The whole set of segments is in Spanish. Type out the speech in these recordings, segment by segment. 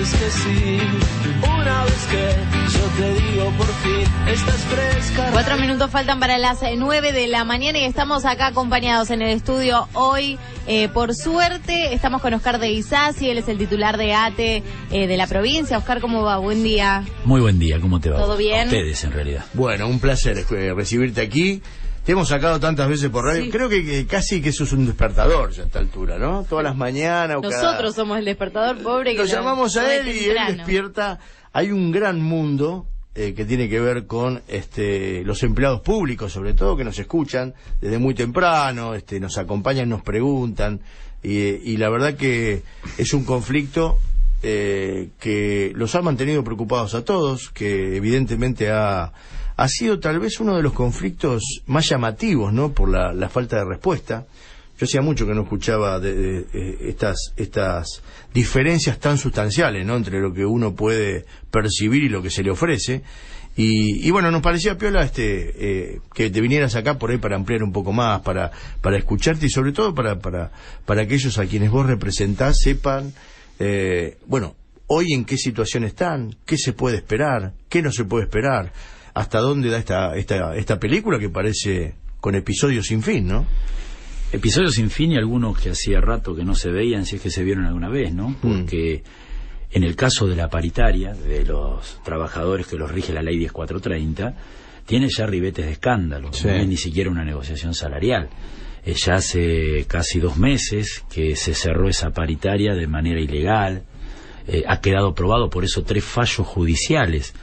dices que sí. Una vez que yo te digo por fin, estás fresca. 4 minutos faltan para las 9 de la mañana y estamos acá acompañados en el estudio hoy. Por suerte, estamos con Oscar de Isasi, él es el titular de ATE de la provincia. Oscar, ¿cómo va? Buen día. Muy buen día, ¿cómo te va? ¿Todo bien? A ustedes, en realidad. Bueno, un placer recibirte aquí. Te hemos sacado tantas veces por radio. Sí. Creo que casi que eso es un despertador ya a esta altura, ¿no? Todas las mañanas. Nosotros somos el despertador, pobre. Lo llamamos a él y él despierta. Hay un gran mundo que tiene que ver con los empleados públicos, sobre todo, que nos escuchan desde muy temprano, nos acompañan, nos preguntan, y la verdad que es un conflicto que los ha mantenido preocupados a todos, que evidentemente ha sido tal vez uno de los conflictos más llamativos, ¿no? Por la falta de respuesta. Yo hacía mucho que no escuchaba estas diferencias tan sustanciales, ¿no? Entre lo que uno puede percibir y lo que se le ofrece. Y bueno, nos parecía piola que te vinieras acá por ahí para ampliar un poco más, para escucharte y sobre todo para aquellos a quienes vos representás sepan, bueno, hoy en qué situación están, qué se puede esperar, qué no se puede esperar, hasta dónde da esta película que parece con episodios sin fin, ¿no? Episodios sin fin y algunos que hacía rato que no se veían, si es que se vieron alguna vez, ¿no? Porque en el caso de la paritaria, de los trabajadores que los rige la ley 10430, tiene ya ribetes de escándalo, sí. No es ni siquiera una negociación salarial. Ya hace casi 2 meses que se cerró esa paritaria de manera ilegal, ha quedado probado, por eso 3 fallos judiciales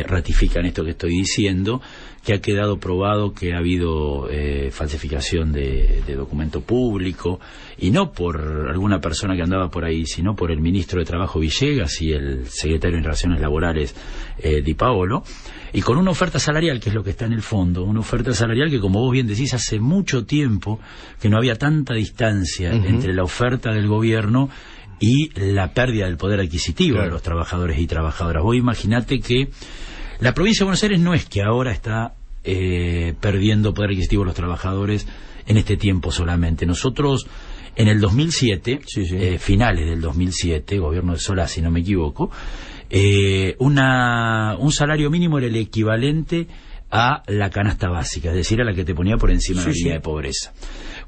ratifican esto que estoy diciendo, que ha quedado probado que ha habido falsificación de documento público, y no por alguna persona que andaba por ahí, sino por el ministro de Trabajo Villegas y el secretario de Relaciones Laborales Di Paolo, y con una oferta salarial, que es lo que está en el fondo, una oferta salarial que, como vos bien decís, hace mucho tiempo que no había tanta distancia entre la oferta del gobierno y la pérdida del poder adquisitivo de los trabajadores y trabajadoras. Vos imaginate que la provincia de Buenos Aires no es que ahora está perdiendo poder adquisitivo los trabajadores en este tiempo solamente. Nosotros en el 2007, finales del 2007, gobierno de Solá, si no me equivoco, un salario mínimo era el equivalente a la canasta básica, es decir, a la que te ponía por encima de la línea de pobreza.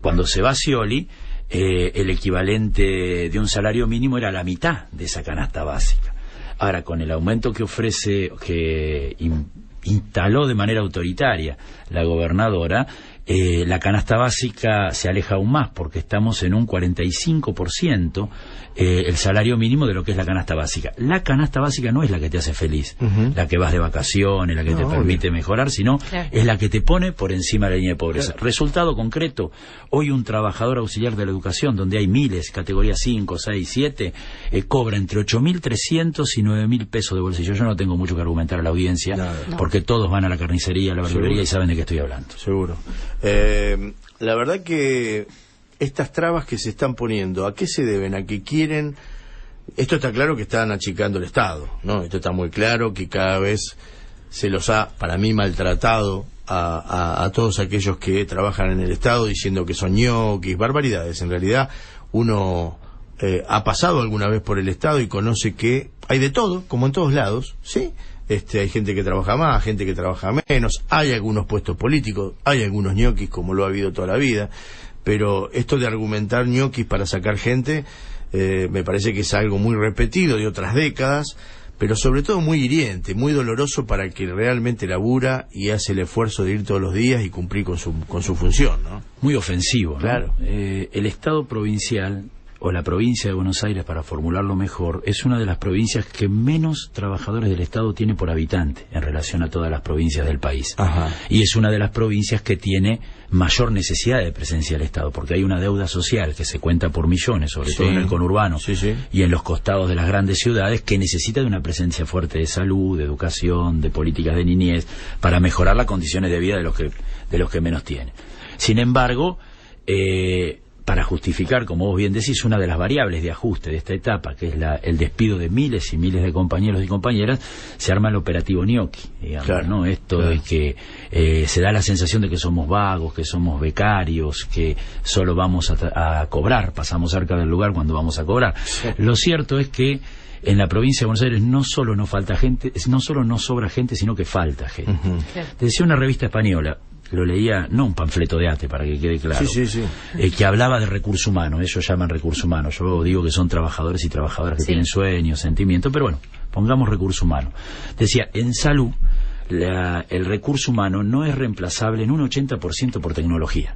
Cuando se va Scioli, el equivalente de un salario mínimo era la mitad de esa canasta básica. Ahora, con el aumento que ofrece, que instaló de manera autoritaria la gobernadora, la canasta básica se aleja aún más, porque estamos en un 45% el salario mínimo de lo que es la canasta básica. La canasta básica no es la que te hace feliz, la que vas de vacaciones, la que te permite mejorar, sino es la que te pone por encima de la línea de pobreza. Resultado concreto, hoy un trabajador auxiliar de la educación, donde hay miles, categoría 5, 6, 7, cobra entre 8.300 y 9.000 pesos de bolsillo. Yo no tengo mucho que argumentar a la audiencia, porque todos van a la carnicería, a la verdulería y saben de qué estoy hablando. Seguro. La verdad que estas trabas que se están poniendo, ¿a qué se deben? ¿A que quieren? Esto está claro que están achicando el Estado, ¿no? Esto está muy claro que cada vez se los ha, para mí, maltratado a todos aquellos que trabajan en el Estado, diciendo que son ñoquis, barbaridades. En realidad, uno ha pasado alguna vez por el Estado y conoce que hay de todo, como en todos lados, ¿sí? Hay gente que trabaja más, gente que trabaja menos, hay algunos puestos políticos, hay algunos ñoquis, como lo ha habido toda la vida, pero esto de argumentar ñoquis para sacar gente, me parece que es algo muy repetido de otras décadas, pero sobre todo muy hiriente, muy doloroso para el que realmente labura y hace el esfuerzo de ir todos los días y cumplir con su función, ¿no? Muy ofensivo, ¿no? Claro. El Estado provincial, o la provincia de Buenos Aires, para formularlo mejor, es una de las provincias que menos trabajadores del Estado tiene por habitante en relación a todas las provincias del país. Y es una de las provincias que tiene mayor necesidad de presencia del Estado, porque hay una deuda social que se cuenta por millones, sobre todo en el conurbano y en los costados de las grandes ciudades, que necesita de una presencia fuerte de salud, de educación, de políticas de niñez, para mejorar las condiciones de vida de los que menos tienen. Sin embargo, para justificar, como vos bien decís, una de las variables de ajuste de esta etapa, que es el despido de miles y miles de compañeros y compañeras, se arma el operativo Gnocchi, digamos, claro, ¿no? Esto claro. de que se da la sensación de que somos vagos, que somos becarios, que solo vamos a cobrar, pasamos cerca del lugar cuando vamos a cobrar. Sí. Lo cierto es que en la provincia de Buenos Aires no solo no falta gente, no solo no sobra gente, sino que falta gente. Uh-huh. Claro. Decía una revista española, lo leía, no un panfleto de ATE, para que quede claro, que hablaba de recursos humanos. Ellos llaman recursos humanos, yo digo que son trabajadores y trabajadoras que tienen sueños, sentimientos, pero bueno, pongamos recursos humanos. Decía, en salud el recurso humano no es reemplazable en un 80% por tecnología.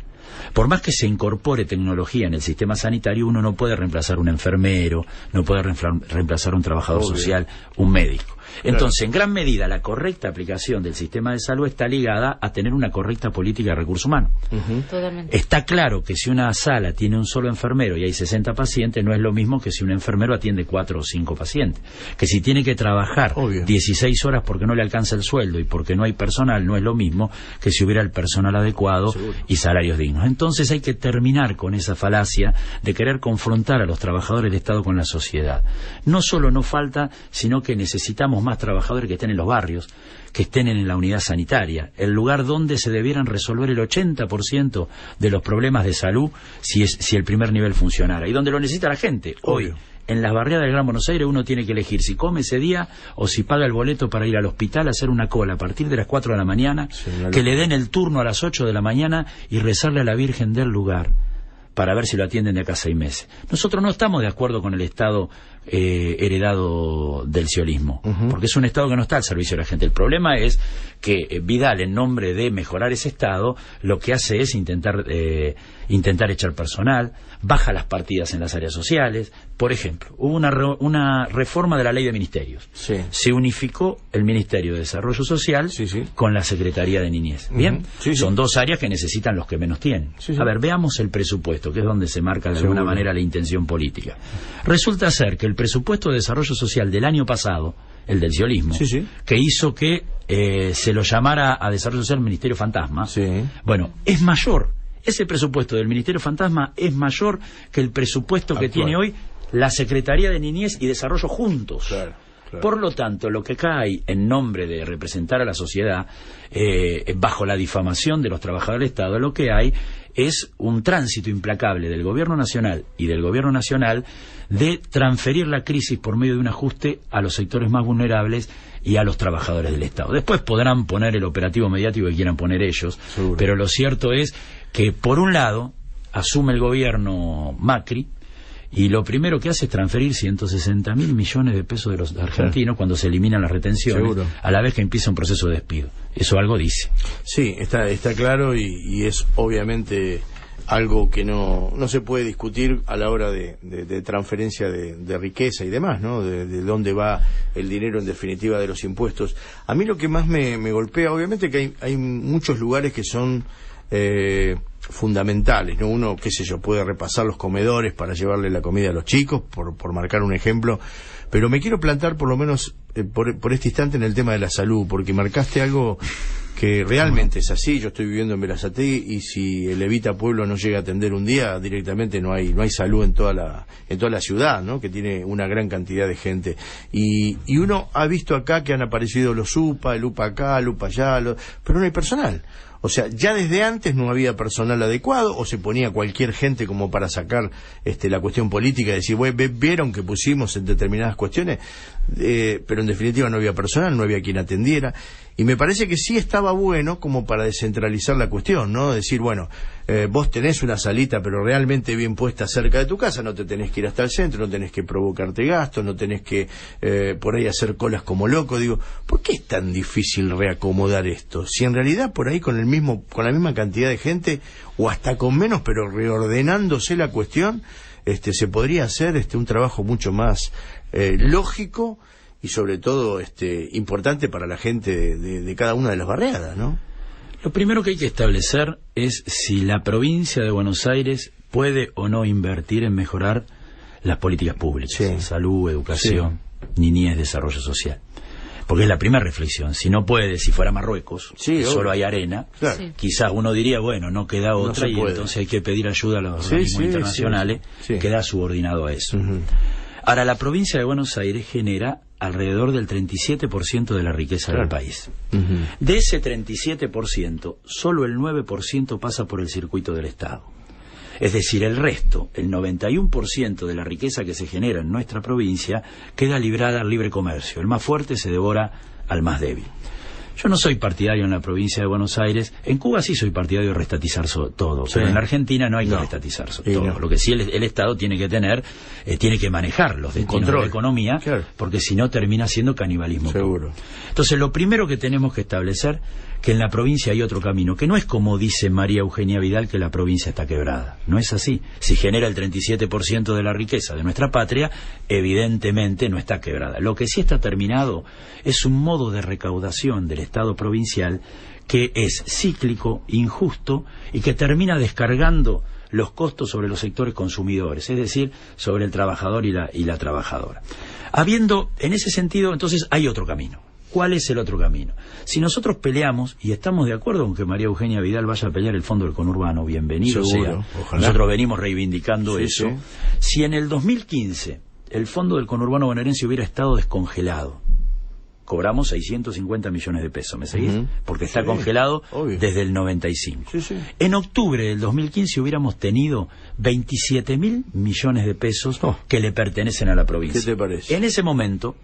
Por más que se incorpore tecnología en el sistema sanitario, uno no puede reemplazar un enfermero, no puede reemplazar un trabajador social, un médico. Entonces, en gran medida, la correcta aplicación del sistema de salud está ligada a tener una correcta política de recursos humanos. Uh-huh. Totalmente. Está claro que si una sala tiene un solo enfermero y hay 60 pacientes, no es lo mismo que si un enfermero atiende 4 o 5 pacientes. Que si tiene que trabajar 16 horas porque no le alcanza el sueldo y porque no hay personal, no es lo mismo que si hubiera el personal adecuado y salarios dignos. Entonces hay que terminar con esa falacia de querer confrontar a los trabajadores del Estado con la sociedad. No solo no falta, sino que necesitamos más trabajadores que estén en los barrios, que estén en la unidad sanitaria, el lugar donde se debieran resolver el 80% de los problemas de salud si el primer nivel funcionara, y donde lo necesita la gente. Hoy, en las barriadas del Gran Buenos Aires, uno tiene que elegir si come ese día o si paga el boleto para ir al hospital a hacer una cola a partir de las 4 de la mañana, que le den el turno a las 8 de la mañana y rezarle a la Virgen del lugar para ver si lo atienden de acá a 6 meses. Nosotros no estamos de acuerdo con el Estado heredado del siolismo, porque es un Estado que no está al servicio de la gente. El problema es que Vidal, en nombre de mejorar ese Estado, lo que hace es intentar echar personal, baja las partidas en las áreas sociales. Por ejemplo, hubo una reforma de la ley de ministerios. Sí. Se unificó el Ministerio de Desarrollo Social con la Secretaría de Niñez. ¿Bien? Son dos áreas que necesitan los que menos tienen. A ver, veamos el presupuesto, que es donde se marca de alguna manera la intención política. Resulta ser que el presupuesto de Desarrollo Social del año pasado, el del siolismo, que hizo que se lo llamara a Desarrollo Social Ministerio Fantasma, bueno, es mayor. Ese presupuesto del Ministerio Fantasma es mayor que el presupuesto que tiene hoy la Secretaría de Niñez y Desarrollo juntos. Claro. Por lo tanto, lo que acá hay en nombre de representar a la sociedad, bajo la difamación de los trabajadores del Estado, lo que hay es un tránsito implacable del Gobierno Nacional y del Gobierno Nacional de transferir la crisis por medio de un ajuste a los sectores más vulnerables y a los trabajadores del Estado. Después podrán poner el operativo mediático que quieran poner ellos, pero lo cierto es que, por un lado, asume el gobierno Macri, y lo primero que hace es transferir 160.000 millones de pesos de los argentinos cuando se eliminan las retenciones, a la vez que empieza un proceso de despido. Eso algo dice. Sí, está claro, y es obviamente algo que no se puede discutir a la hora de transferencia de riqueza y demás, ¿no? De dónde va el dinero en definitiva de los impuestos. A mí lo que más me golpea, obviamente que hay muchos lugares que son fundamentales, ¿no? Uno, qué sé yo, puede repasar los comedores para llevarle la comida a los chicos, por marcar un ejemplo, pero me quiero plantar por lo menos por este instante en el tema de la salud, porque marcaste algo que realmente es así. Yo estoy viviendo en Berazategui y si el Evita Pueblo no llega a atender un día, directamente no hay salud en toda la ciudad, ¿no? Que tiene una gran cantidad de gente, y uno ha visto acá que han aparecido los UPA, el UPA acá, el UPA allá, pero no hay personal. O sea, ya desde antes no había personal adecuado, o se ponía cualquier gente como para sacar la cuestión política y decir, bueno, vieron que pusimos en determinadas cuestiones, pero en definitiva no había personal, no había quien atendiera. Y me parece que sí estaba bueno como para descentralizar la cuestión, ¿no? Decir, bueno, vos tenés una salita pero realmente bien puesta cerca de tu casa, no te tenés que ir hasta el centro, no tenés que provocarte gastos, no tenés que por ahí hacer colas como loco. Digo, ¿por qué es tan difícil reacomodar esto? Si en realidad por ahí con la misma cantidad de gente, o hasta con menos, pero reordenándose la cuestión, se podría hacer un trabajo mucho más lógico y sobre todo importante para la gente de cada una de las barriadas, ¿no? Lo primero que hay que establecer es si la provincia de Buenos Aires puede o no invertir en mejorar las políticas públicas, salud, educación, niñez, desarrollo social. Porque es la primera reflexión. Si no puede, si fuera Marruecos, Sí, solo obvio. hay arena, Claro. Sí. quizás uno diría, bueno, no queda otra, se y puede. entonces hay que pedir ayuda a los Sí, organismos sí, internacionales, sí, sí. queda subordinado a eso. Ujú. Ahora, la provincia de Buenos Aires genera alrededor del 37% de la riqueza del país. Ujú. De ese 37%, solo el 9% pasa por el circuito del Estado. Es decir, el resto, el 91% de la riqueza que se genera en nuestra provincia, queda librada al libre comercio. El más fuerte se devora al más débil. Yo no soy partidario en la provincia de Buenos Aires. En Cuba sí soy partidario de restatizar todo, Sí. pero en la Argentina no hay que No. restatizar Y todo. no. Lo que sí el Estado tiene que tener, tiene que manejar los destinos de control. la economía, Claro. porque si no termina siendo canibalismo. Seguro. puro. Entonces, lo primero que tenemos que establecer que en la provincia hay otro camino, que no es como dice María Eugenia Vidal, que la provincia está quebrada. No es así. Si genera el 37% de la riqueza de nuestra patria, evidentemente no está quebrada. Lo que sí está terminado es un modo de recaudación del Estado provincial que es cíclico, injusto y que termina descargando los costos sobre los sectores consumidores, es decir, sobre el trabajador y la trabajadora. Habiendo, en ese sentido, entonces hay otro camino. ¿Cuál es el otro camino? Si nosotros peleamos, y estamos de acuerdo con que María Eugenia Vidal vaya a pelear el fondo del conurbano, bienvenido Seguro, sea. ojalá. Nosotros venimos reivindicando Sí, eso. sí. Si en el 2015 el fondo del conurbano bonaerense hubiera estado descongelado, cobramos 650 millones de pesos, ¿me seguís? Ujú. Porque está Sí, congelado obvio. desde el 95. Sí, sí. En octubre del 2015 hubiéramos tenido 27.000 millones de pesos Oh. que le pertenecen a la provincia. ¿Qué te parece? En ese momento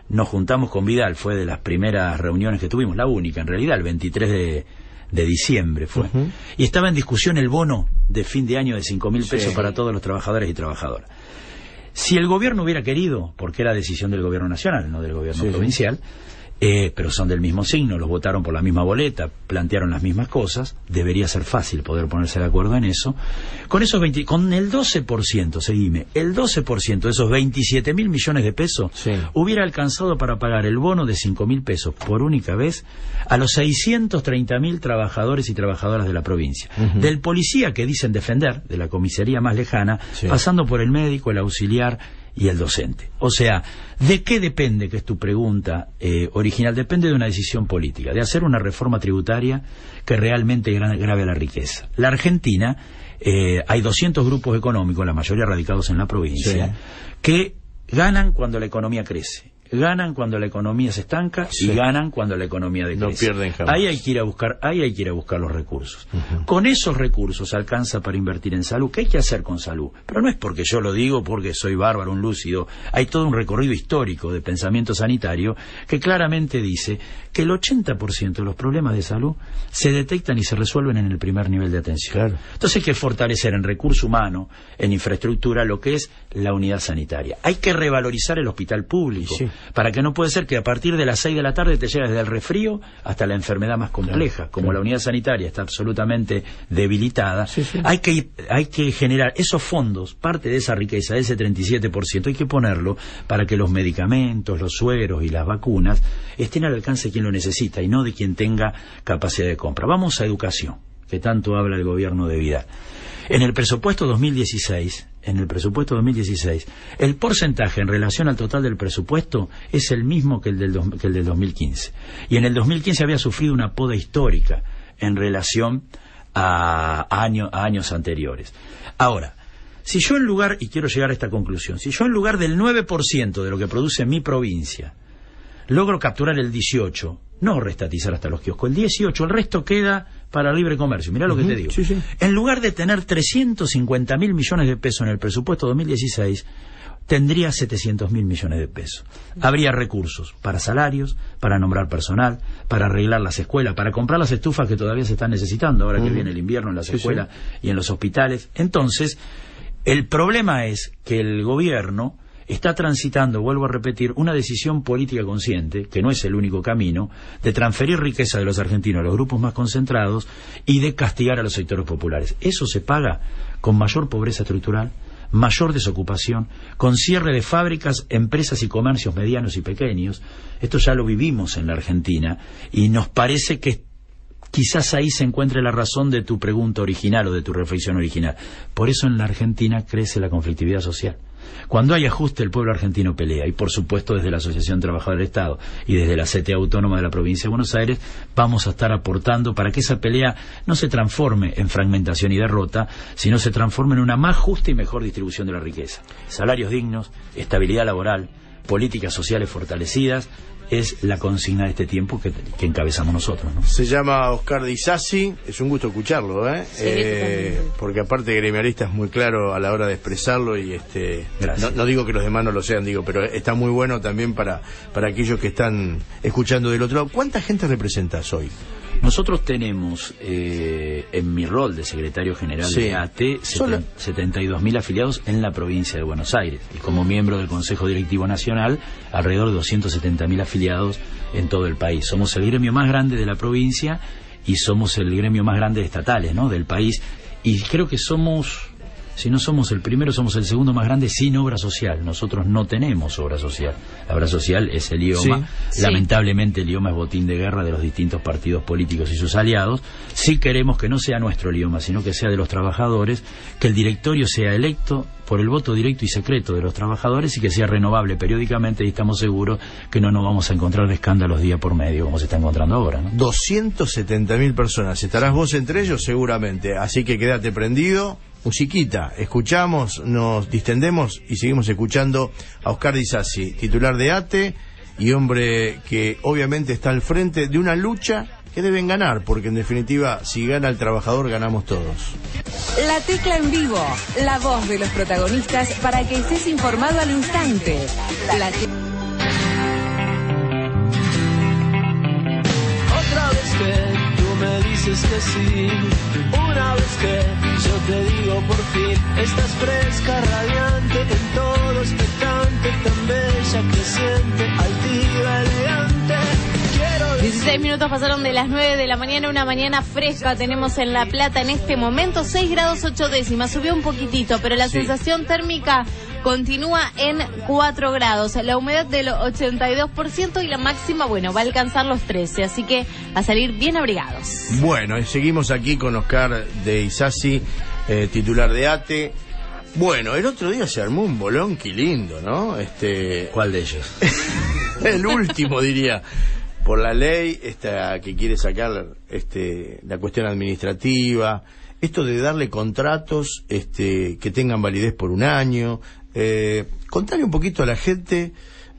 nos juntamos con Vidal, fue de las primeras reuniones que tuvimos, la única en realidad, el 23 de diciembre fue. Ujú. Y estaba en discusión el bono de fin de año de 5.000 pesos Sí. para todos los trabajadores y trabajadoras. Si el gobierno hubiera querido, porque era decisión del gobierno nacional, no del gobierno Sí, sí. provincial, pero son del mismo signo, los votaron por la misma boleta, plantearon las mismas cosas, debería ser fácil poder ponerse de acuerdo en eso. Con esos con el 12%, seguime, el 12% de esos 27.000 millones de pesos Sí. hubiera alcanzado para pagar el bono de 5.000 pesos por única vez a los 630.000 trabajadores y trabajadoras de la provincia. Ujú. Del policía que dicen defender, de la comisaría más lejana, Sí. pasando por el médico, el auxiliar y el docente. O sea, ¿de qué depende, que es tu pregunta original? Depende de una decisión política, de hacer una reforma tributaria que realmente grave la riqueza. La Argentina, hay 200 grupos económicos, la mayoría radicados en la provincia, Sí. que ganan cuando la economía crece, ganan cuando la economía se estanca Sí. y ganan cuando la economía decrece. No pierden jamás. Ahí hay que ir a buscar los recursos. Con esos recursos alcanza para invertir en salud. ¿Qué hay que hacer con salud? Pero no es porque yo lo digo, porque soy bárbaro, un lúcido. Hay todo un recorrido histórico de pensamiento sanitario que claramente dice que el 80% de los problemas de salud se detectan y se resuelven en el primer nivel de atención. Claro. Entonces hay que fortalecer en recurso humano, en infraestructura, lo que es la unidad sanitaria. Hay que revalorizar el hospital público, Y sí. para que no puede ser que a partir de las 6 de la tarde te llegue desde el resfrío hasta la enfermedad más compleja. Claro, Como claro. la unidad sanitaria está absolutamente debilitada, Sí, sí. hay que generar esos fondos, parte de esa riqueza, de ese 37%, hay que ponerlo para que los medicamentos, los sueros y las vacunas estén al alcance de quien lo necesita y no de quien tenga capacidad de compra. Vamos a educación, que tanto habla el gobierno de Vidal. En el presupuesto 2016, el porcentaje en relación al total del presupuesto es el mismo que el del 2015. Y en el 2015 había sufrido una poda histórica en relación a años anteriores. Ahora, si yo en lugar, y quiero llegar a esta conclusión, si yo en lugar del 9% de lo que produce mi provincia logro capturar el 18%, no restatizar hasta los kioscos, el 18%, el resto queda para libre comercio. Mirá lo que te digo. Sí, sí. En lugar de tener 350.000 millones de pesos en el presupuesto 2016, tendría 700.000 millones de pesos. Habría recursos para salarios, para nombrar personal, para arreglar las escuelas, para comprar las estufas que todavía se están necesitando ahora que viene el invierno en las Sí, escuelas y en los hospitales. Entonces, el problema es que el gobierno está transitando, vuelvo a repetir, una decisión política consciente, que no es el único camino, de transferir riqueza de los argentinos a los grupos más concentrados y de castigar a los sectores populares. Eso se paga con mayor pobreza estructural, mayor desocupación, con cierre de fábricas, empresas y comercios medianos y pequeños. Esto ya lo vivimos en la Argentina y nos parece que quizás ahí se encuentre la razón de tu pregunta original o de tu reflexión original. Por eso en la Argentina crece la conflictividad social. Cuando hay ajuste, el pueblo argentino pelea, y por supuesto desde la Asociación Trabajadora del Estado y desde la CTA Autónoma de la Provincia de Buenos Aires vamos a estar aportando para que esa pelea no se transforme en fragmentación y derrota, sino se transforme en una más justa y mejor distribución de la riqueza. Salarios dignos, estabilidad laboral, políticas sociales fortalecidas, es la consigna de este tiempo que encabezamos nosotros, ¿no? Se llama Oscar de Isasi, es un gusto escucharlo, ¿eh? Sí, porque aparte gremialista es muy claro a la hora de expresarlo y no digo que los demás no lo sean, pero está muy bueno también para aquellos que están escuchando del otro lado. ¿Cuánta gente representas hoy? Nosotros tenemos, en mi rol de secretario general de ATE, 72.000 afiliados en la provincia de Buenos Aires. Y como miembro del Consejo Directivo Nacional, alrededor de 270.000 afiliados en todo el país. Somos el gremio más grande de la provincia y somos el gremio más grande de estatales, ¿no?, del país. Y creo que somos, si no somos el primero, somos el segundo más grande sin obra social. Nosotros no tenemos obra social. La obra social es el IOMA. Sí. Lamentablemente el IOMA es botín de guerra de los distintos partidos políticos y sus aliados. Sí queremos que no sea nuestro el IOMA, sino que sea de los trabajadores, que el directorio sea electo por el voto directo y secreto de los trabajadores y que sea renovable periódicamente, y estamos seguros que no nos vamos a encontrar de escándalos día por medio como se está encontrando ahora, ¿no? 270.000 personas. Estarás vos entre ellos seguramente, así que quédate prendido. Musiquita, escuchamos, nos distendemos y seguimos escuchando a Oscar de Isasi, titular de ATE y hombre que obviamente está al frente de una lucha que deben ganar, porque en definitiva si gana el trabajador ganamos todos. La Tecla en vivo, la voz de los protagonistas para que estés informado al instante. Otra vez que tú me dices que sí, una vez que yo te digo por fin, estás fresca, radiante, en todo expectante, tan bella, creciente, altiva, elegante. 16 minutos pasaron de las 9 de la mañana, una mañana fresca tenemos en La Plata en este momento, 6 grados 8 décimas, subió un poquitito, pero la sensación térmica continúa en 4 grados, la humedad del 82% y la máxima, va a alcanzar los 13, así que a salir bien abrigados. Bueno, seguimos aquí con Oscar de Isasi, titular de ATE. Bueno, el otro día se armó un bolonqui lindo, ¿no? ¿Cuál de ellos? El último, diría. Por la ley que quiere sacar la cuestión administrativa, esto de darle contratos que tengan validez por un año. Contale un poquito a la gente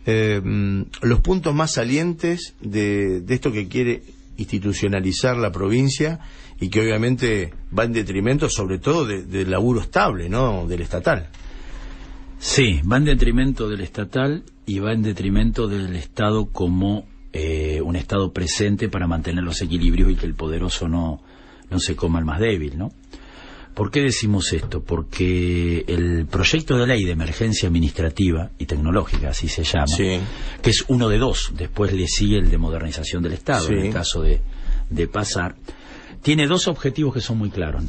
los puntos más salientes de esto que quiere institucionalizar la provincia y que obviamente va en detrimento sobre todo del laburo estable, ¿no?, del estatal. Sí, va en detrimento del estatal y va en detrimento del Estado como un Estado presente para mantener los equilibrios y que el poderoso no se coma al más débil, ¿no? ¿Por qué decimos esto? Porque el proyecto de ley de emergencia administrativa y tecnológica, así se llama, que es uno de dos, después le sigue el de modernización del Estado, en el caso de pasar, tiene dos objetivos que son muy claros.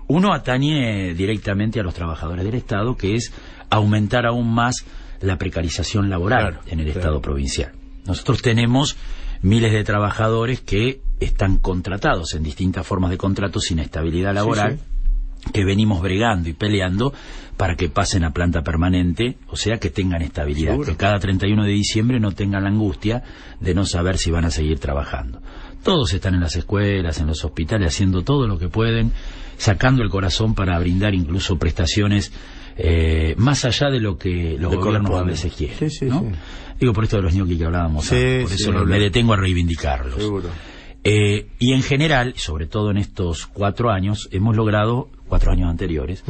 Uno atañe directamente a los trabajadores del Estado, que es aumentar aún más la precarización laboral en el Estado provincial. Nosotros tenemos miles de trabajadores que están contratados en distintas formas de contrato sin estabilidad laboral, que venimos bregando y peleando para que pasen a planta permanente, o sea, que tengan estabilidad, que cada 31 de diciembre no tengan la angustia de no saber si van a seguir trabajando. Todos están en las escuelas, en los hospitales, haciendo todo lo que pueden, sacando el corazón para brindar incluso prestaciones más allá de lo que los gobiernos a veces quieren, ¿no? Digo, por esto de los ñoquis que hablábamos, por eso me detengo a reivindicarlos. Y en general, sobre todo en estos 4 años, hemos logrado, 4 años anteriores,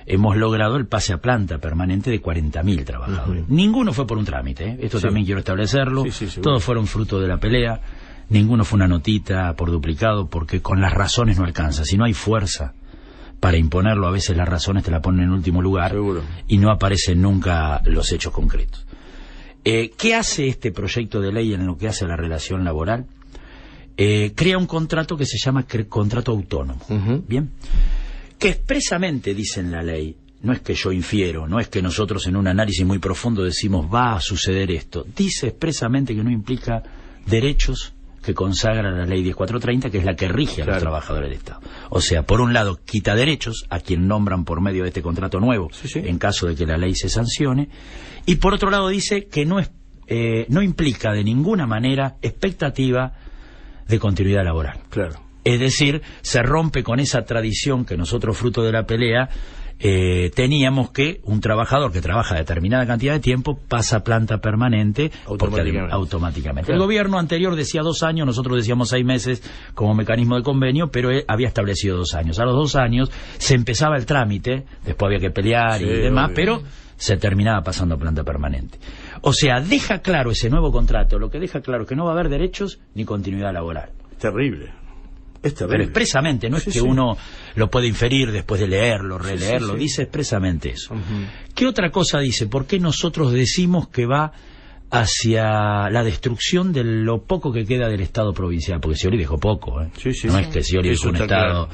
hemos logrado el pase a planta permanente de 40.000 trabajadores. Ninguno fue por un trámite, esto también quiero establecerlo, todos fueron fruto de la pelea, ninguno fue una notita por duplicado, porque con las razones no alcanza, si no hay fuerza para imponerlo, a veces las razones te la ponen en último lugar y no aparecen nunca los hechos concretos. ¿Qué hace este proyecto de ley en lo que hace a la relación laboral? Crea un contrato que se llama contrato autónomo, ¿bien? Que expresamente dice en la ley, no es que yo infiero, no es que nosotros en un análisis muy profundo decimos va a suceder esto, dice expresamente que no implica derechos que consagra la ley 10430, que es la que rige a los trabajadores del Estado. O sea, por un lado, quita derechos a quien nombran por medio de este contrato nuevo, en caso de que la ley se sancione, y por otro lado dice que no implica de ninguna manera expectativa de continuidad laboral. Claro. Es decir, se rompe con esa tradición que nosotros, fruto de la pelea, teníamos, que un trabajador que trabaja determinada cantidad de tiempo pasa a planta permanente automáticamente. Claro. El gobierno anterior decía 2 años, nosotros decíamos 6 meses como mecanismo de convenio, pero él había establecido 2 años. A los 2 años se empezaba el trámite, después había que pelear y demás, pero se terminaba pasando a planta permanente. O sea, deja claro ese nuevo contrato, lo que deja claro que no va a haber derechos ni continuidad laboral. Terrible. Pero expresamente, no es que uno lo puede inferir después de leerlo, releerlo, dice expresamente eso. ¿Qué otra cosa dice? ¿Por qué nosotros decimos que va hacia la destrucción de lo poco que queda del Estado provincial? Porque Scioli dejó poco, no es que Scioli dejó un Estado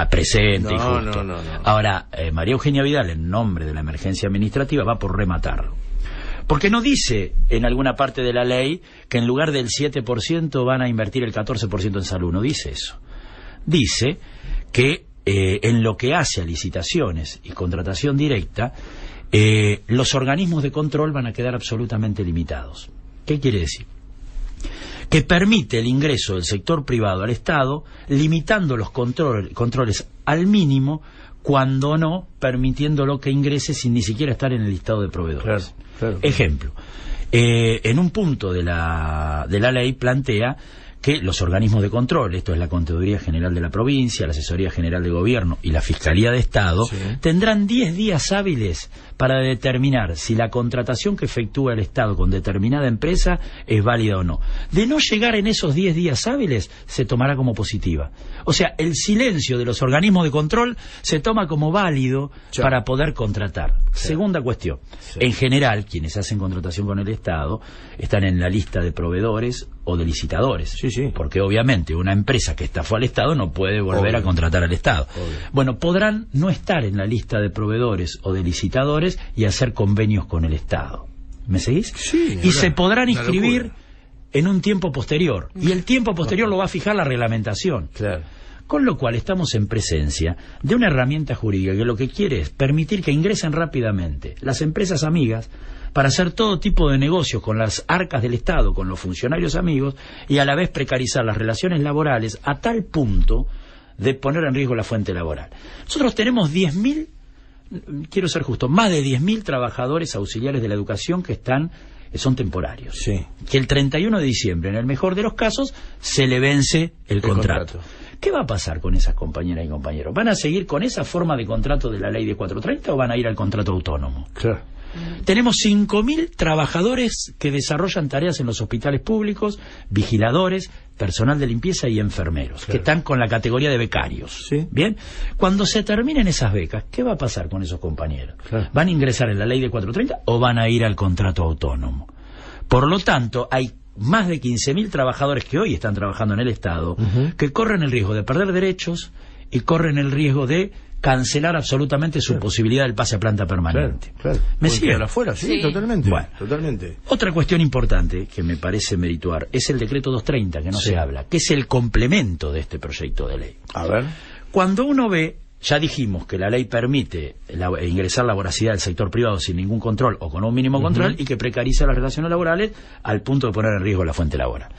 presente y justo. No. Ahora, María Eugenia Vidal, en nombre de la emergencia administrativa, va por rematarlo. Porque no dice en alguna parte de la ley que en lugar del 7% van a invertir el 14% en salud, no dice eso. Dice que en lo que hace a licitaciones y contratación directa, los organismos de control van a quedar absolutamente limitados. ¿Qué quiere decir? Que permite el ingreso del sector privado al Estado, limitando los controles al mínimo, cuando no permitiéndolo que ingrese sin ni siquiera estar en el listado de proveedores. Claro. Ejemplo, en un punto de la ley plantea que los organismos de control, esto es la Contaduría General de la Provincia, la Asesoría General de Gobierno y la Fiscalía de Estado, tendrán 10 días hábiles para determinar si la contratación que efectúa el Estado con determinada empresa es válida o no. De no llegar en esos 10 días hábiles, se tomará como positiva. O sea, el silencio de los organismos de control se toma como válido para poder contratar. Segunda cuestión. En general, quienes hacen contratación con el Estado están en la lista de proveedores o de licitadores. Porque obviamente una empresa que estafó al Estado no puede volver a contratar al Estado. Bueno, podrán no estar en la lista de proveedores o de licitadores y hacer convenios con el Estado. ¿Me seguís? Y se podrán inscribir en un tiempo posterior. Y el tiempo posterior lo va a fijar la reglamentación. Con lo cual estamos en presencia de una herramienta jurídica que lo que quiere es permitir que ingresen rápidamente las empresas amigas para hacer todo tipo de negocios con las arcas del Estado, con los funcionarios amigos, y a la vez precarizar las relaciones laborales a tal punto de poner en riesgo la fuente laboral. Nosotros tenemos 10.000, quiero ser justo, más de 10.000 trabajadores auxiliares de la educación que son temporarios. Que el 31 de diciembre, en el mejor de los casos, se le vence el contrato. ¿Qué va a pasar con esas compañeras y compañeros? ¿Van a seguir con esa forma de contrato de la ley de 430 o van a ir al contrato autónomo? Tenemos 5.000 trabajadores que desarrollan tareas en los hospitales públicos, vigiladores, personal de limpieza y enfermeros, que están con la categoría de becarios. Bien, cuando se terminen esas becas, ¿qué va a pasar con esos compañeros? ¿Van a ingresar en la ley de 430 o van a ir al contrato autónomo? Por lo tanto, hay más de 15.000 trabajadores que hoy están trabajando en el Estado que corren el riesgo de perder derechos y corren el riesgo de cancelar absolutamente su posibilidad del pase a planta permanente. ¿Me siguen afuera? Totalmente. Bueno, otra cuestión importante que me parece merituar es el decreto 230, que no se habla, que es el complemento de este proyecto de ley. A ver. Cuando uno ve, ya dijimos que la ley permite ingresar la voracidad del sector privado sin ningún control o con un mínimo control y que precariza las relaciones laborales al punto de poner en riesgo la fuente laboral.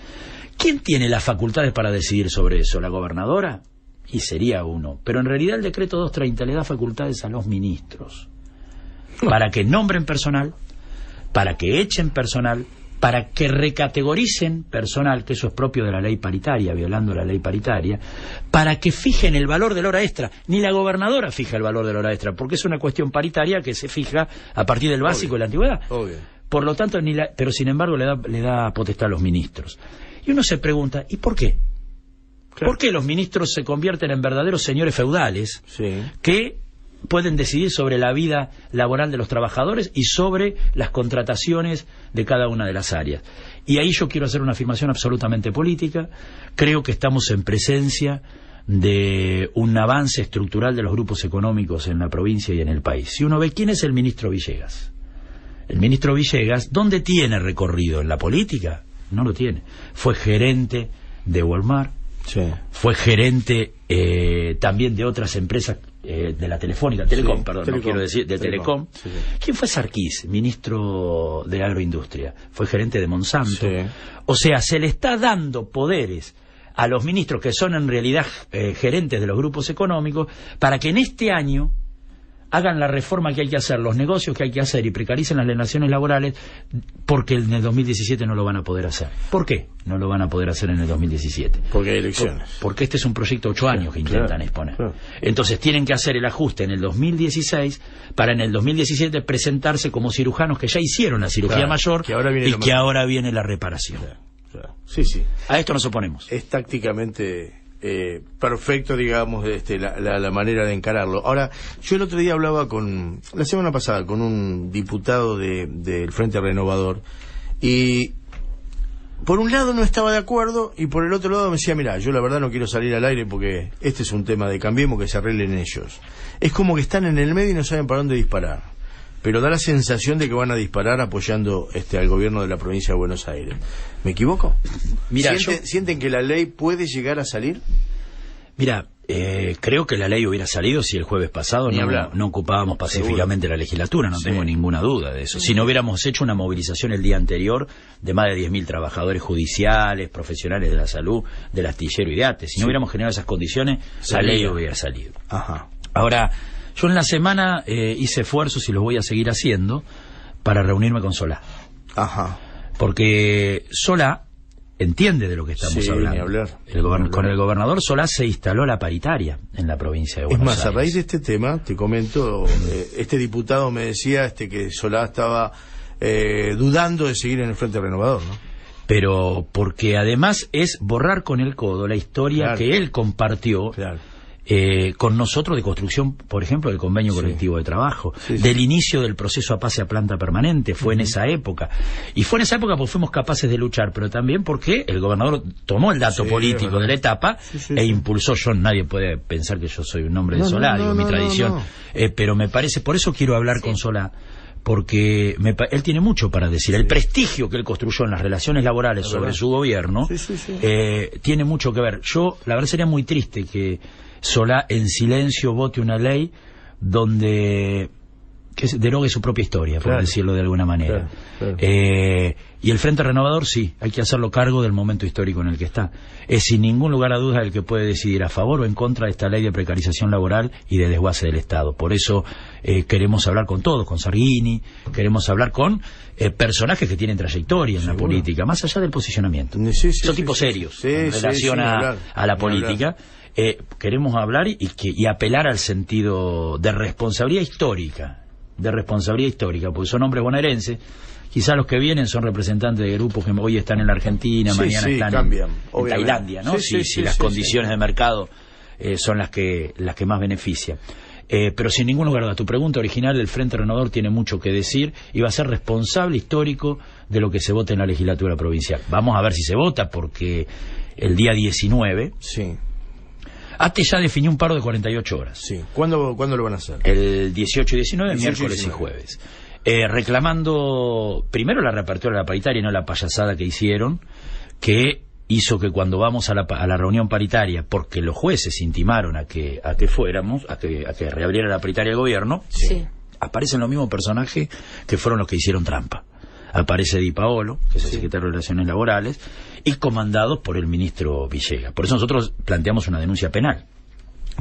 ¿Quién tiene las facultades para decidir sobre eso? ¿La gobernadora? Y sería uno. Pero en realidad el decreto 230 le da facultades a los ministros para que nombren personal, para que echen personal, para que recategoricen personal, que eso es propio de la ley paritaria, violando la ley paritaria, para que fijen el valor de la hora extra. Ni la gobernadora fija el valor de la hora extra, porque es una cuestión paritaria que se fija a partir del básico de la antigüedad. Por lo tanto, pero sin embargo le da potestad a los ministros. Y uno se pregunta, ¿y por qué? ¿Por qué los ministros se convierten en verdaderos señores feudales que pueden decidir sobre la vida laboral de los trabajadores y sobre las contrataciones de cada una de las áreas? Y ahí yo quiero hacer una afirmación absolutamente política. Creo que estamos en presencia de un avance estructural de los grupos económicos en la provincia y en el país. Si uno ve quién es el ministro Villegas, ¿dónde tiene recorrido en la política? no lo tiene. Fue gerente de Walmart, Sí. fue gerente también de otras empresas de la Telefónica, Telecom, Sí, perdón, Telecom, no quiero decir, de Telecom. Sí. ¿Quién fue Sarkis, ministro de Agroindustria? Fue gerente de Monsanto. Sí. O sea, se le está dando poderes a los ministros que son en realidad gerentes de los grupos económicos para que en este año hagan la reforma que hay que hacer, los negocios que hay que hacer y precaricen las relaciones laborales, porque en el 2017 no lo van a poder hacer. ¿Por qué no lo van a poder hacer en el 2017? Porque hay elecciones. Porque este es un proyecto de 8 años que intentan exponer. Claro. Entonces tienen que hacer el ajuste en el 2016 para en el 2017 presentarse como cirujanos que ya hicieron la cirugía Claro, mayor que ahora viene y lo que más- ahora viene la reparación. Claro. Sí, sí. A esto nos oponemos. Es tácticamente perfecto, digamos, la manera de encararlo. Ahora, yo el otro día hablaba la semana pasada, con un diputado del Frente Renovador, y por un lado no estaba de acuerdo, y por el otro lado me decía, mira, yo la verdad no quiero salir al aire porque este es un tema de Cambiemos, que se arreglen ellos. Es como que están en el medio y no saben para dónde disparar. Pero da la sensación de que van a disparar apoyando al gobierno de la provincia de Buenos Aires. ¿Me equivoco? Mira, ¿Sienten que la ley puede llegar a salir? Mira, creo que la ley hubiera salido si el jueves pasado Ni hablar. no ocupábamos pacíficamente la legislatura, no Sí. tengo ninguna duda de eso. Si no hubiéramos hecho una movilización el día anterior de más de 10.000 trabajadores judiciales, profesionales de la salud, del astillero y de ATE, si no hubiéramos generado esas condiciones, la ley hubiera salido. Ajá. Ahora, yo en la semana hice esfuerzos y los voy a seguir haciendo para reunirme con Solá. Ajá. Porque Solá entiende de lo que estamos Sí, hablando. ni hablar. Con el gobernador Solá se instaló la paritaria en la provincia de Es Buenos más, Aires. a raíz de este tema, te comento, este diputado me decía que Solá estaba dudando de seguir en el Frente Renovador, ¿no? Pero porque además es borrar con el codo la historia Claro. que él compartió Claro. con nosotros de construcción, por ejemplo, del convenio Sí. colectivo de trabajo, Sí, sí. del inicio del proceso a pase a planta permanente, fue en esa época. Y fue en esa época porque fuimos capaces de luchar, pero también porque el gobernador tomó el dato Sí, político verdad. de la etapa Sí, e impulsó. Nadie puede pensar que yo soy un hombre de No, Solá, no, digo, no, mi no, tradición. no. Pero me parece, por eso quiero hablar con Solá, porque él tiene mucho para decir. El prestigio que él construyó en las relaciones laborales sobre verdad. su gobierno Sí, sí, sí. tiene mucho que ver. La verdad sería muy triste que Solá en silencio vote una ley donde que derogue su propia historia, por Claro. decirlo de alguna manera. Claro. Y el Frente Renovador sí, hay que hacerlo cargo del momento histórico en el que está. Es sin ningún lugar a dudas el que puede decidir a favor o en contra de esta ley de precarización laboral y de desguace del Estado. Por eso queremos hablar con todos, con Sargini, queremos hablar con personajes que tienen trayectoria en la Seguro. política, más allá del posicionamiento. Sí, Son sí, tipos sí. serios Sí, en sí, relación sí, ni a hablar, la ni política. Queremos hablar y apelar al sentido de responsabilidad histórica, porque son hombres bonaerenses. Quizá los que vienen son representantes de grupos que hoy están en la Argentina, Sí, mañana sí, están cambian, en obviamente. Tailandia, ¿no? Sí, sí, si sí, las sí, condiciones sí. de mercado son las que más benefician. Pero sin ningún lugar a dudas, tu pregunta original, el Frente Renovador tiene mucho que decir y va a ser responsable histórico de lo que se vote en la legislatura provincial. Vamos a ver si se vota, porque el día 19 Sí, ATE ya definió un paro de 48 horas. sí. ¿Cuándo lo van a hacer? El 18 y 19, 18 y miércoles y 19. jueves. Reclamando primero la reapertura de la paritaria y no la payasada que hicieron, que hizo que cuando vamos a la reunión paritaria, porque los jueces intimaron a que fuéramos, a que reabriera la paritaria el gobierno, Sí. aparecen los mismos personajes que fueron los que hicieron trampa. Aparece Di Paolo, que es el secretario de Relaciones Laborales, y comandados por el ministro Villegas. Por eso nosotros planteamos una denuncia penal.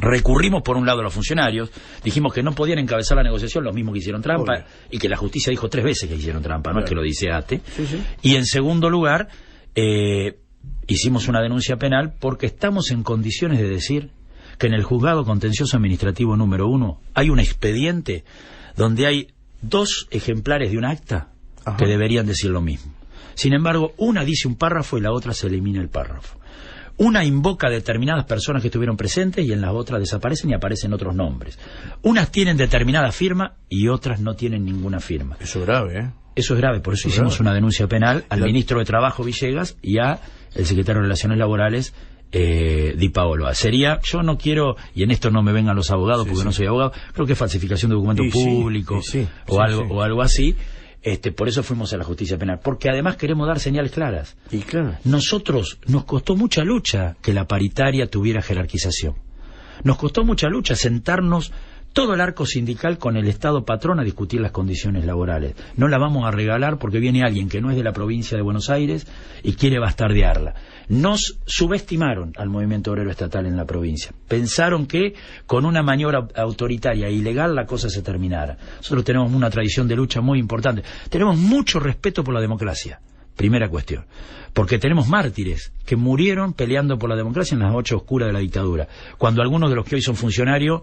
Recurrimos por un lado a los funcionarios, dijimos que no podían encabezar la negociación los mismos que hicieron trampa, Obvio. y que la justicia dijo 3 veces que hicieron trampa, no Claro. es que lo dice ATE. Sí, sí. Y en segundo lugar, hicimos una denuncia penal porque estamos en condiciones de decir que en el juzgado contencioso administrativo número 1 hay un expediente donde hay 2 ejemplares de un acta Ajá. que deberían decir lo mismo. Sin embargo, una dice un párrafo y la otra se elimina el párrafo. Una invoca a determinadas personas que estuvieron presentes y en las otras desaparecen y aparecen otros nombres. Unas tienen determinada firma y otras no tienen ninguna firma. Eso es grave, ¿eh? Eso es grave, por eso Es hicimos grave. una denuncia penal al La- ministro de Trabajo Villegas y a el secretario de Relaciones Laborales Di Paolo. Sería, yo no quiero, y en esto no me vengan los abogados Sí, porque sí. no soy abogado, creo que es falsificación de documento Y sí, público y sí, o sí, algo sí. o algo así. Por eso fuimos a la justicia penal, porque además queremos dar señales claras. Y claro, Nosotros, nos costó mucha lucha que la paritaria tuviera jerarquización. Nos costó mucha lucha sentarnos todo el arco sindical con el Estado patrón a discutir las condiciones laborales. No la vamos a regalar porque viene alguien que no es de la provincia de Buenos Aires y quiere bastardearla. Nos subestimaron al movimiento obrero estatal en la provincia. Pensaron que con una maniobra autoritaria e ilegal la cosa se terminara. Nosotros tenemos una tradición de lucha muy importante. Tenemos mucho respeto por la democracia. Primera cuestión. Porque tenemos mártires que murieron peleando por la democracia en las noches oscuras de la dictadura. Cuando algunos de los que hoy son funcionarios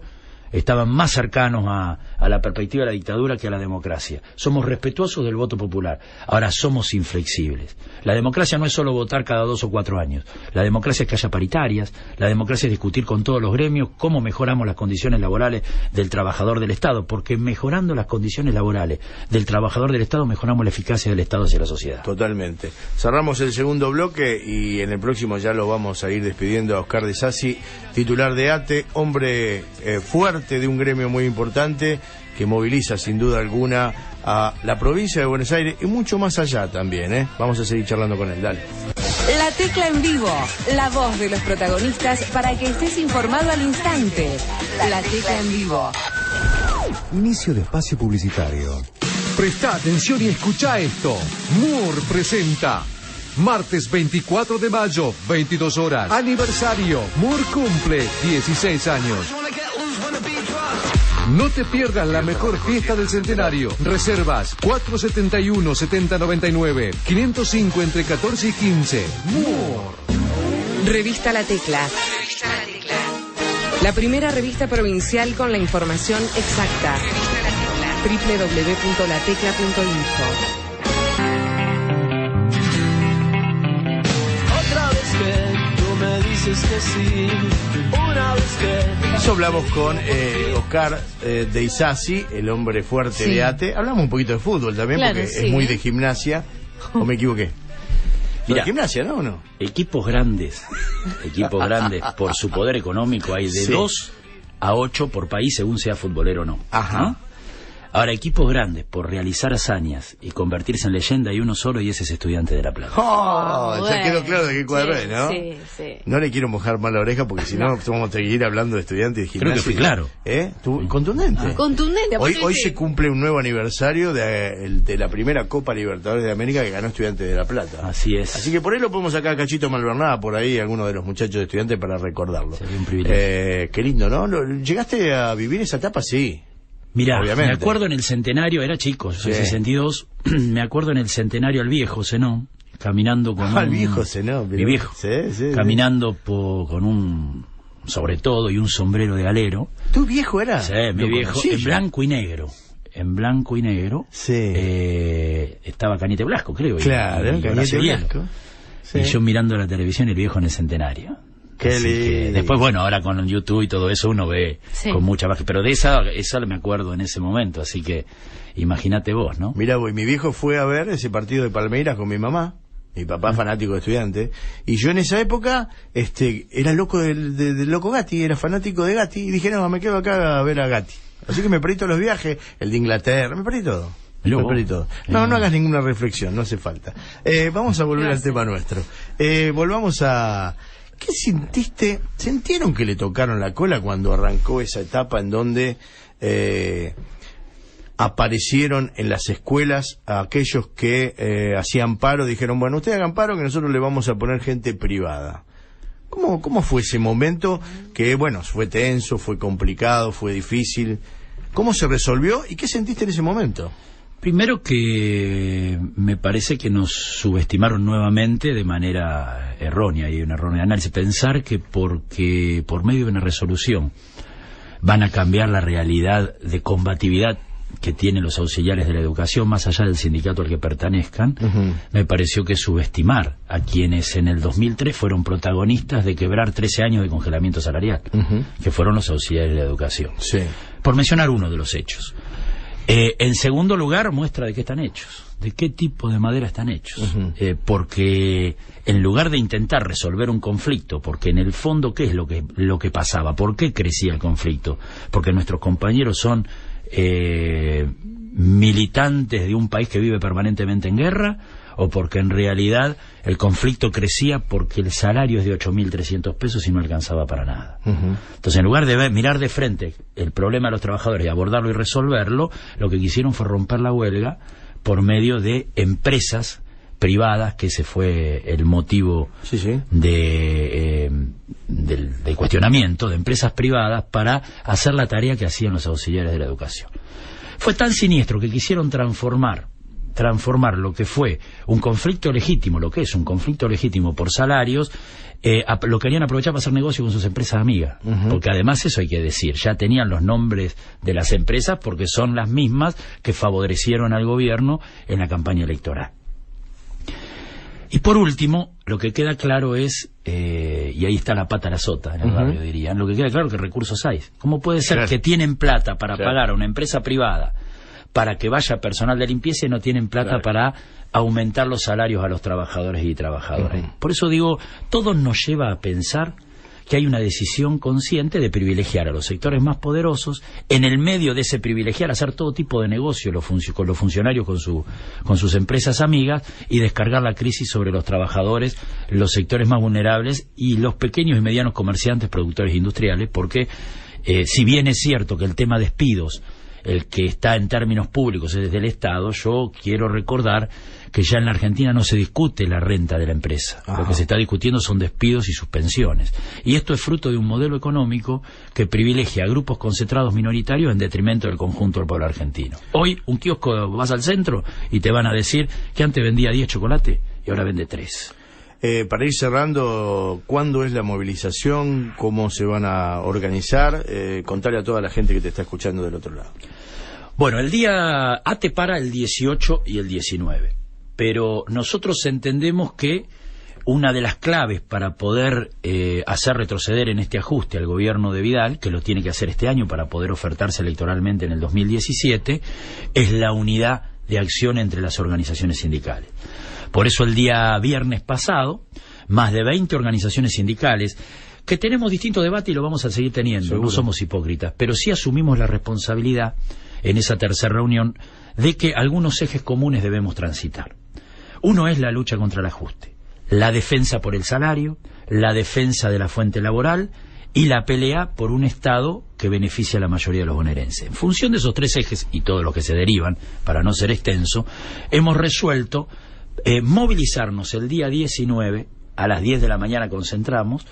estaban más cercanos a la perspectiva de la dictadura que a la democracia. Somos respetuosos del voto popular. Ahora somos inflexibles. La democracia no es solo votar cada 2 o 4 años. La democracia es que haya paritarias. La democracia es discutir con todos los gremios cómo mejoramos las condiciones laborales del trabajador del Estado. Porque mejorando las condiciones laborales del trabajador del Estado, mejoramos la eficacia del Estado hacia la sociedad. totalmente. Cerramos el segundo bloque y en el próximo ya lo vamos a ir despidiendo a Oscar de Sassi, titular de ATE, hombre fuerte de un gremio muy importante que moviliza sin duda alguna a la provincia de Buenos Aires y mucho más allá también, Vamos a seguir charlando con él, dale. La Tecla en vivo, la voz de los protagonistas para que estés informado al instante. La Tecla en vivo. Inicio de espacio publicitario. Presta atención y escucha esto. Moore presenta martes 24 de mayo, 22 horas. Aniversario. Moore cumple 16 años. No te pierdas la mejor fiesta del centenario. Reservas 471-7099, 505 entre 14 y 15. Moore. Revista La Tecla. La primera revista provincial con la información exacta. www.latecla.info. Otra vez que tú me dices que sí, una vez que... Eso hablamos con Oscar de Isasi, el hombre fuerte Sí. de ATE. Hablamos un poquito de fútbol también, Claro, porque sí. es muy de gimnasia. ¿O me equivoqué? Mira, De gimnasia, ¿no? ¿O no? equipos grandes, por su poder económico, hay de Sí. 2 a 8 por país según sea futbolero o no. Ajá. ¿No? Ahora, equipos grandes por realizar hazañas y convertirse en leyenda hay uno solo y ese es Estudiante de La Plata. Oh, ya bueno. quedó claro de qué cuadro Sí, es, ¿no? sí, sí. No le quiero mojar mal la oreja porque si no vamos a seguir hablando de estudiantes de Creo gimnasia. que fui claro. Contundente. Contundente. Hoy aparte, se cumple un nuevo aniversario de la primera Copa Libertadores de América que ganó Estudiantes de La Plata. Así es. Así que por ahí lo podemos sacar a Cachito Malvernada, por ahí, alguno de los muchachos de Estudiantes para recordarlo. Sería un privilegio. Qué lindo, ¿no? ¿Llegaste a vivir esa etapa? Sí. Mira, Obviamente. me acuerdo en el centenario, era chico, yo soy Sí. 62, me acuerdo en el centenario al viejo Zenón, caminando con Al viejo Zenón, mi viejo, sí, caminando con un sobre todo y un sombrero de galero. ¿Tu viejo era? Sí, mi Lo viejo, conocí en yo. blanco y negro. En blanco y negro. Sí. Estaba Cañete Blasco, creo. Claro, y Cañete Horacio Hielo. Blasco. Sí. Y yo mirando la televisión, el viejo en el centenario. Qué Así que lindo. después, bueno, ahora con YouTube y todo eso uno ve Sí. con mucha baja. Pero de esa me acuerdo en ese momento. Así que imagínate vos, ¿no? Mirá, mi viejo fue a ver ese partido de Palmeiras con mi mamá. Mi papá fanático de Estudiante. Y yo en esa época era loco del loco Gatti, era fanático de Gatti. Y dije, no, me quedo acá a ver a Gatti. Así que me perdí todos los viajes, el de Inglaterra, me perdí todo. Mirá Me vos. perdí todo. No hagas ninguna reflexión, no hace falta. Vamos a volver al tema nuestro. Volvamos a... ¿Qué sintiste? ¿Sintieron que le tocaron la cola cuando arrancó esa etapa en donde aparecieron en las escuelas a aquellos que hacían paro? Dijeron, bueno, ustedes hagan paro que nosotros le vamos a poner gente privada. ¿Cómo fue ese momento? Que, bueno, fue tenso, fue complicado, fue difícil. ¿Cómo se resolvió y qué sentiste en ese momento? Primero que me parece que nos subestimaron nuevamente de manera errónea y un erróneo análisis. Pensar que porque por medio de una resolución van a cambiar la realidad de combatividad que tienen los auxiliares de la educación, más allá del sindicato al que pertenezcan, me pareció que subestimar a quienes en el 2003 fueron protagonistas de quebrar 13 años de congelamiento salarial, que fueron los auxiliares de la educación. Sí. Por mencionar uno de los hechos. En segundo lugar, muestra de qué están hechos, de qué tipo de madera están hechos. Porque en lugar de intentar resolver un conflicto, porque en el fondo, ¿qué es lo que pasaba? ¿Por qué crecía el conflicto? Porque nuestros compañeros son militantes de un país que vive permanentemente en guerra, o porque en realidad el conflicto crecía porque el salario es de 8.300 pesos y no alcanzaba para nada. Entonces, en lugar de mirar de frente el problema de los trabajadores y abordarlo y resolverlo, lo que quisieron fue romper la huelga por medio de empresas privadas, que ese fue el motivo del cuestionamiento, de empresas privadas para hacer la tarea que hacían los auxiliares de la educación. Fue tan siniestro que quisieron transformar lo que fue un conflicto legítimo, lo que es un conflicto legítimo por salarios, lo querían aprovechar para hacer negocio con sus empresas amigas, porque además eso hay que decir, ya tenían los nombres de las empresas porque son las mismas que favorecieron al gobierno en la campaña electoral. Y por último, lo que queda claro es, y ahí está la pata a la sota en el barrio, dirían, lo que queda claro es que recursos hay. ¿Cómo puede ser que tienen plata para pagar a una empresa privada para que vaya personal de limpieza y no tienen plata para aumentar los salarios a los trabajadores y trabajadoras? Por eso digo, todo nos lleva a pensar que hay una decisión consciente de privilegiar a los sectores más poderosos, en el medio de ese privilegiar hacer todo tipo de negocio con los funcionarios, con sus empresas amigas, y descargar la crisis sobre los trabajadores, los sectores más vulnerables y los pequeños y medianos comerciantes, productores industriales, porque si bien es cierto que el tema despidos, el que está en términos públicos es desde el Estado, yo quiero recordar que ya en la Argentina no se discute la renta de la empresa. Lo que se está discutiendo son despidos y suspensiones. Y esto es fruto de un modelo económico que privilegia a grupos concentrados minoritarios en detrimento del conjunto del pueblo argentino. Hoy, un kiosco, vas al centro y te van a decir que antes vendía 10 chocolates y ahora vende 3. Para ir cerrando, ¿cuándo es la movilización? ¿Cómo se van a organizar? Contale a toda la gente que te está escuchando del otro lado. Bueno, el día ATE para el 18 y el 19, pero nosotros entendemos que una de las claves para poder hacer retroceder en este ajuste al gobierno de Vidal, que lo tiene que hacer este año para poder ofertarse electoralmente en el 2017, es la unidad de acción entre las organizaciones sindicales. Por eso el día viernes pasado, más de 20 organizaciones sindicales, que tenemos distintos debates y lo vamos a seguir teniendo, ¿seguro? No somos hipócritas, pero sí asumimos la responsabilidad en esa tercera reunión de que algunos ejes comunes debemos transitar. Uno es la lucha contra el ajuste, la defensa por el salario, la defensa de la fuente laboral y la pelea por un Estado que beneficie a la mayoría de los bonaerenses. En función de esos tres ejes y todos los que se derivan, para no ser extenso, hemos resuelto movilizarnos el día 19, a las 10 de la mañana concentramos,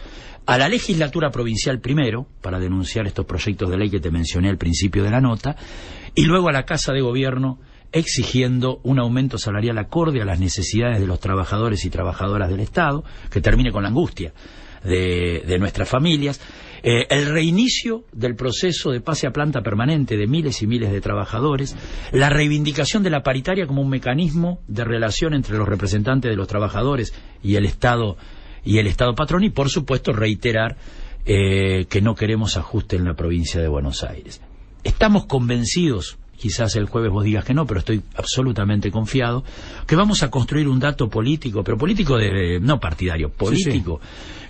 a la legislatura provincial primero, para denunciar estos proyectos de ley que te mencioné al principio de la nota, y luego a la Casa de Gobierno exigiendo un aumento salarial acorde a las necesidades de los trabajadores y trabajadoras del Estado, que termine con la angustia de nuestras familias, el reinicio del proceso de pase a planta permanente de miles y miles de trabajadores, la reivindicación de la paritaria como un mecanismo de relación entre los representantes de los trabajadores y el Estado patrón, y por supuesto reiterar que no queremos ajuste en la provincia de Buenos Aires. Estamos convencidos, quizás el jueves vos digas que no, pero estoy absolutamente confiado, que vamos a construir un dato político, pero político no partidario, político,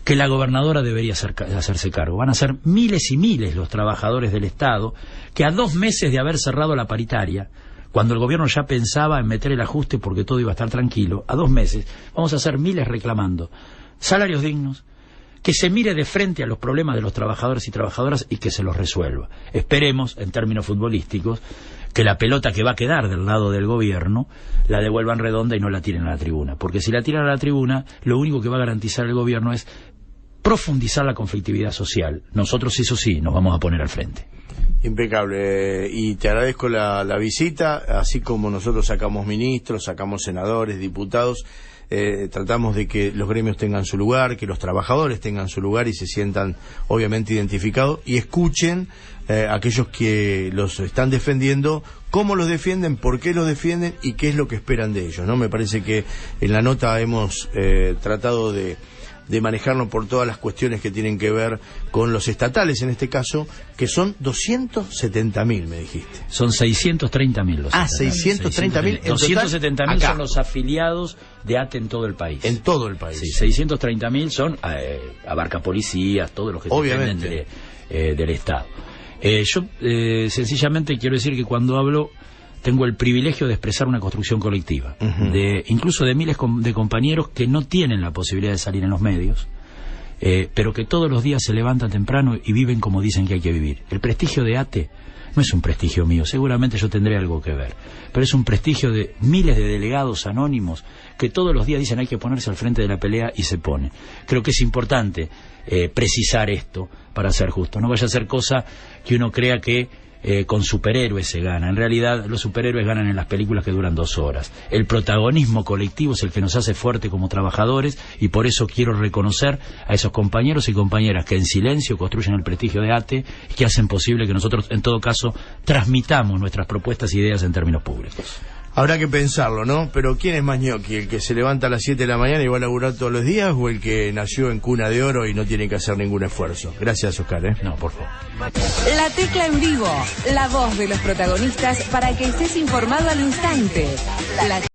que la gobernadora debería hacerse cargo. Van a ser miles y miles los trabajadores del Estado que a 2 meses de haber cerrado la paritaria, cuando el gobierno ya pensaba en meter el ajuste porque todo iba a estar tranquilo, a 2 meses vamos a ser miles reclamando salarios dignos, que se mire de frente a los problemas de los trabajadores y trabajadoras y que se los resuelva. Esperemos, en términos futbolísticos, que la pelota que va a quedar del lado del gobierno la devuelvan redonda y no la tiren a la tribuna, porque si la tiran a la tribuna, lo único que va a garantizar el gobierno es profundizar la conflictividad social. Nosotros, eso sí, nos vamos a poner al frente. Impecable, y te agradezco la visita, así como nosotros sacamos ministros, sacamos senadores, diputados, tratamos de que los gremios tengan su lugar, que los trabajadores tengan su lugar y se sientan obviamente identificados y escuchen aquellos que los están defendiendo, cómo los defienden, por qué los defienden y qué es lo que esperan de ellos, ¿no? Me parece que en la nota hemos tratado de manejarnos por todas las cuestiones que tienen que ver con los estatales, en este caso, que son 270.000, me dijiste. Son 630.000 los estatales. 630.000. 270.000 son los afiliados de ATE en todo el país. En todo el país. Sí, 630.000 son, abarca policías, todos los que dependen del Estado. Yo sencillamente quiero decir que cuando hablo tengo el privilegio de expresar una construcción colectiva, incluso de miles de compañeros que no tienen la posibilidad de salir en los medios, pero que todos los días se levantan temprano y viven como dicen que hay que vivir. El prestigio de ATE no es un prestigio mío, seguramente yo tendré algo que ver, pero es un prestigio de miles de delegados anónimos que todos los días dicen hay que ponerse al frente de la pelea y se pone. Creo que es importante precisar esto para ser justo. No vaya a ser cosa que uno crea que con superhéroes se gana. En realidad los superhéroes ganan en las películas que duran 2 horas. El protagonismo colectivo es el que nos hace fuerte como trabajadores, y por eso quiero reconocer a esos compañeros y compañeras que en silencio construyen el prestigio de ATE y que hacen posible que nosotros en todo caso transmitamos nuestras propuestas e ideas en términos públicos. Habrá que pensarlo, ¿no? Pero ¿quién es más ñoqui? ¿El que se levanta a las 7 de la mañana y va a laburar todos los días, o el que nació en cuna de oro y no tiene que hacer ningún esfuerzo? Gracias, Oscar, No, por favor. La Tecla en vivo, la voz de los protagonistas para que estés informado al instante.